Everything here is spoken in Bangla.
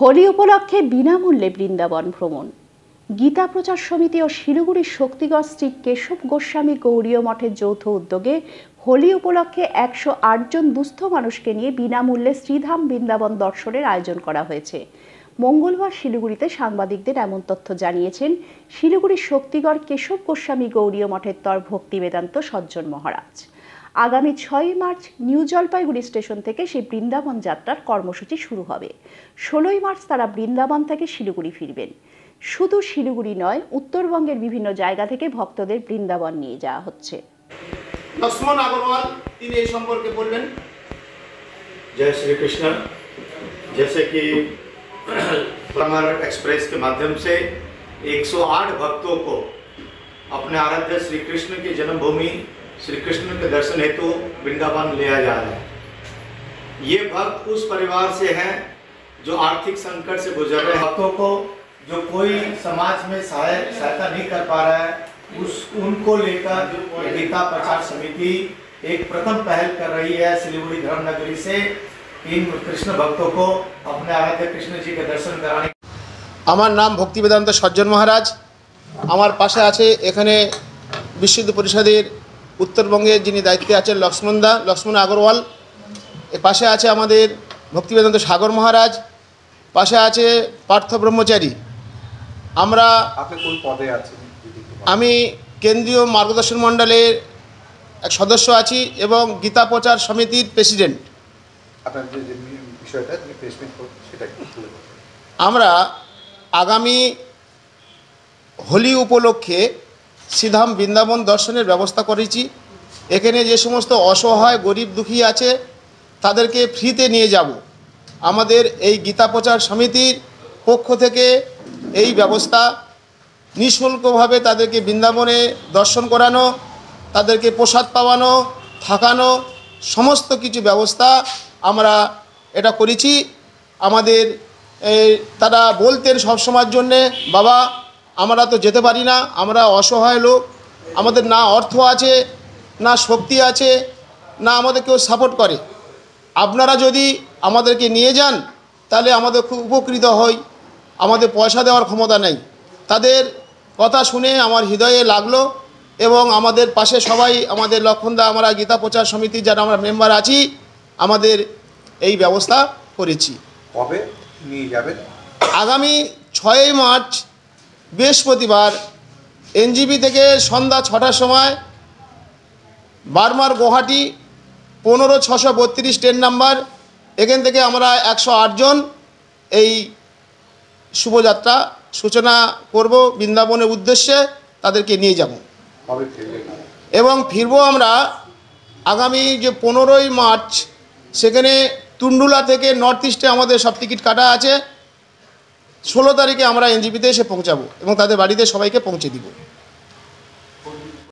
হোলি উপলক্ষে বিনামূল্যে বৃন্দাবন ভ্রমণ। গীতা প্রচার সমিতি ও শিলিগুড়ির শক্তিগড় শ্রী কেশব গোস্বামী গৌড়ীয় মঠের যৌথ উদ্যোগে হোলি উপলক্ষে 108 জন দুস্থ মানুষকে নিয়ে বিনামূল্যে শ্রীধাম বৃন্দাবন দর্শনের আয়োজন করা হয়েছে। মঙ্গলবার শিলিগুড়িতে সাংবাদিকদের এমন তথ্য জানিয়েছেন শিলিগুড়ির শক্তিগড় কেশব গোস্বামী গৌড়ীয় মঠের তর ভক্তি বেদান্ত সজ্জন মহারাজ। আগামী 6 মার্চ নিউ জলপাইগুড়ি স্টেশন থেকে সেই বৃন্দাবন যাত্রার কর্মসূচি শুরু হবে। 16 মার্চ তারা বৃন্দাবন থেকে শিলিগুড়ি ফিরবেন। শুধু শিলিগুড়ি নয়, উত্তরবঙ্গের বিভিন্ন জায়গা থেকে ভক্তদের বৃন্দাবন নিয়ে যাওয়া হচ্ছে। लक्ष्मण अग्रवाल তিনি এই সম্পর্কে বললেন। जय श्री कृष्ण। जैसे कि अमर एक्सप्रेस के माध्यम से 108 भक्तों को अपने आराध्य श्री कृष्ण की जन्मभूमि श्री कृष्ण के दर्शन हेतु वृंदावन ले जा रहे हैं। ये भक्त उस परिवार से हैं जो आर्थिक संकट से गुजर रहे भक्तों को, जो कोई समाज में सहायता नहीं कर पा रहा है, उनको लेकर गीता प्रचार समिति एक प्रथम पहल कर रही है। सिलीगुड़ी धर्मनगरी से इन कृष्ण भक्तों को अपने आराध्य कृष्ण जी के दर्शन कराने। আমার নাম ভক্তি বেদান্ত সজ্জন মহারাজ। আমার পাশে আছে এখানে বিশুদ্ধ পরিষদের উত্তরবঙ্গের যিনি দায়িত্বে আছেন লক্ষ্মণ আগরওয়াল। এর পাশে আছে আমাদের ভক্তি বেদান্ত সাগর মহারাজ। পাশে আছে পার্থ ব্রহ্মচারী। আমরা আপনি কোন পদে আছেন? আমি কেন্দ্রীয় মার্গদর্শন মণ্ডলের এক সদস্য আছি এবং গীতা প্রচার সমিতির প্রেসিডেন্ট। আপনার যে বিষয়টা প্রেসমেন্ট করছেন সেটা কি? আমরা আগামী হোলি উপলক্ষে শ্রীধাম বৃন্দাবন দর্শনের ব্যবস্থা করেছি। এখানে যে সমস্ত অসহায় গরিব দুঃখী আছে তাদেরকে ফ্রিতে নিয়ে যাব। আমাদের এই গীতা প্রচার সমিতির পক্ষ থেকে এই ব্যবস্থা, নিঃশুল্কভাবে তাদেরকে বৃন্দাবনে দর্শন করানো, তাদেরকে প্রসাদ পাওয়ানো, থাকানো, সমস্ত কিছু ব্যবস্থা আমরা এটা করেছি। আমাদের তারা বলতেন সবসময়ের জন্যে, বাবা আমরা তো যেতে পারি না, আমরা অসহায় লোক, আমাদের না অর্থ আছে, না শক্তি আছে, না আমাদের কেউ সাপোর্ট করে। আপনারা যদি আমাদেরকে নিয়ে যান তাহলে আমাদের খুব উপকৃত হই। আমাদের পয়সা দেওয়ার ক্ষমতা নেই। তাদের কথা শুনে আমার হৃদয়ে লাগলো এবং আমাদের পাশে সবাই, আমাদের লক্ষণদা, আমরা গীতা প্রচার সমিতির যারা আমরা মেম্বার আছি, আমাদের এই ব্যবস্থা করেছি। কবে নিয়ে যাবেন? আগামী 6 মার্চ বৃহস্পতিবার এনজিপি থেকে সন্ধ্যা 6টার সময় বারমার গুয়াহাটি 15632 ট্রেন নাম্বার, এখান থেকে আমরা 108 জন এই শুভযাত্রা সূচনা করব বৃন্দাবনের উদ্দেশ্যে, তাদেরকে নিয়ে যাব কবে ফিরবেন? এবং ফিরবো আমরা আগামী যে 15ই মার্চ। সেখানে তুন্ডুলা থেকে নর্থ ইস্টে আমাদের সব টিকিট কাটা আছে। 16 তারিখে আমরা এনজিপিতে এসে পৌঁছাবো এবং তাদের বাড়িতে সবাইকে পৌঁছে দিব।